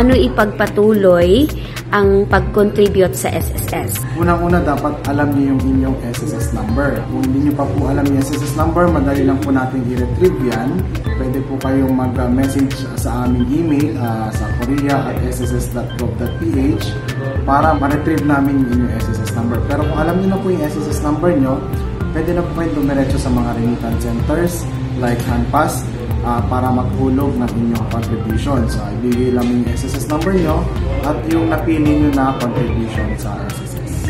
paano ipagpatuloy ang pag-contribute sa SSS? Unang-una, dapat alam niyo yung inyong SSS number. Kung hindi niyo pa po alam yung SSS number, madali lang po natin i-retrieve yan. Pwede po kayong mag-message sa aming email sa korea@sss.gov.ph para ma-retrieve namin yung inyong SSS number. Pero kung alam niyo na po yung SSS number niyo, pwede na po kayo dumiretso sa mga remittance centers like Handpass para maghulog ng inyong contribution. So, ibigay lang yung SSS number nyo at yung napili nyo na contribution sa SSS.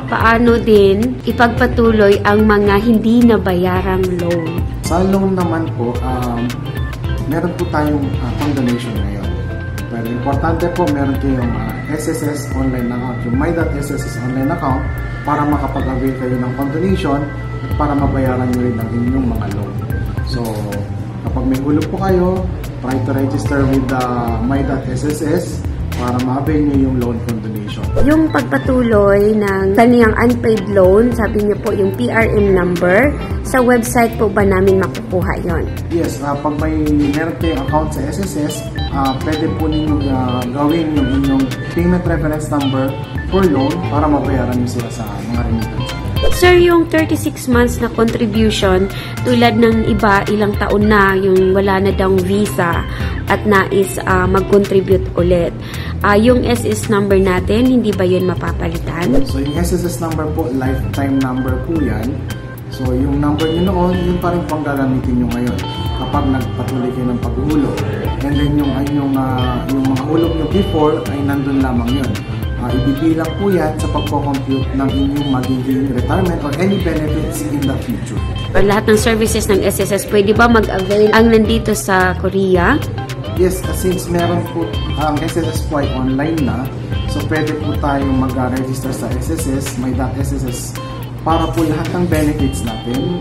Paano din ipagpatuloy ang mga hindi nabayarang loan? Sa loan naman po, meron po tayong condonation ngayon. Pero importante po, meron kayong SSS online account, yung my.sss online account para makapag-avail kayo ng condonation at para mabayaran nyo rin ang inyong mga loan. So, kapag may hulog po kayo, try to register with the my.sss para ma-avail nyo yung loan condonation. Yung pagpatuloy ng kaniyang unpaid loan, sabi niyo po yung PRM number, sa website po ba namin makukuha yon? Yes, pag meron kayong account sa SSS, pwede po ninyong gawin yung inyong payment reference number for loan para mabayaran nyo sila sa mga remittance. Sir, yung 36 months na contribution, tulad ng iba, ilang taon na, yung wala na daw visa at nais mag-contribute ulit. Yung SS number natin, hindi ba yun mapapalitan? So, yung SSS number po, lifetime number po yan. So, yung number nyo noon, yun pa rin pang gagamitin nyo ngayon kapag nagpatuloy kayo ng paghulog. And then, yung mga hulog nyo before ay nandun lamang yun. Ibibilang po yan sa pagko-compute ng inyong magiging retirement or any benefits in the future. Lahat ng services ng SSS, pwede ba mag-avail ang nandito sa Korea? Yes, since meron po ang SSS po ay online na, so pwede po tayong mag-register sa SSS, my.sss, para po lahat ng benefits natin,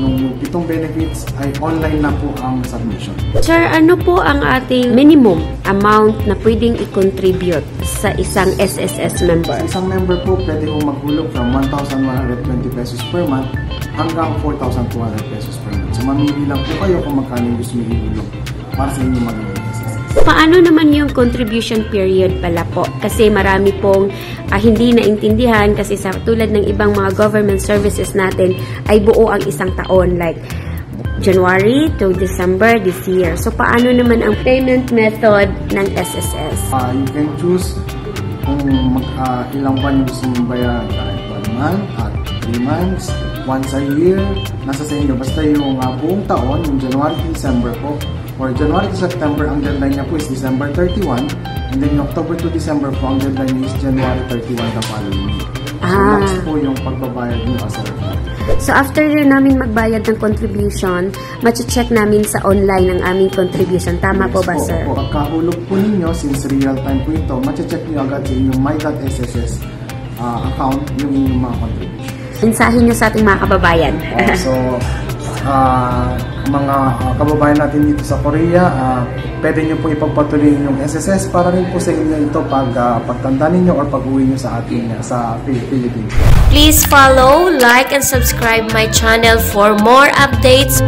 yung itong benefits ay online na po ang submission. Sir, ano po ang ating minimum amount na pwedeng i-contribute sa isang SSS member? Sa isang member po, pwede po maghulog from 1,120 pesos per month hanggang 4,200 pesos per month. So, mamili lang po kayo kung magkano gusto nyo ihulog para sa inyong magiging SSS. Paano naman yung contribution period pala po? Kasi marami pong hindi naintindihan kasi sa tulad ng ibang mga government services natin ay buo ang isang taon like January to December this year. So paano naman ang payment method ng SSS? You can choose kung ilang buwan yung gusto mong bayaran, kahit 1 month at 3 months, once a year, nasa sa inyo. Basta yung buong taon, yung January to December po, or January to September, ang deadline niya po is December 31, and then yung October to December po, ang deadline niya is January 31 the following year. So, next po yung pagbabayad niyo as a referral. So, after namin magbayad ng contribution, mache-check namin sa online ang aming contribution. Tama po ba, sir? Po. Pagkahulog po ninyo, since real time po ito, mache-check niyo agad sa inyong my.sss account yung inyong mga contribution. Mensahe niyo sa ating mga kababayan. Mga kababayan natin dito sa Korea, pwede nyo po ipagpatuloy yung SSS para rin po sa inyo ito pagtanda ninyo or pag-uwi nyo sa ating sa Philippines. Please follow, like, and subscribe my channel for more updates.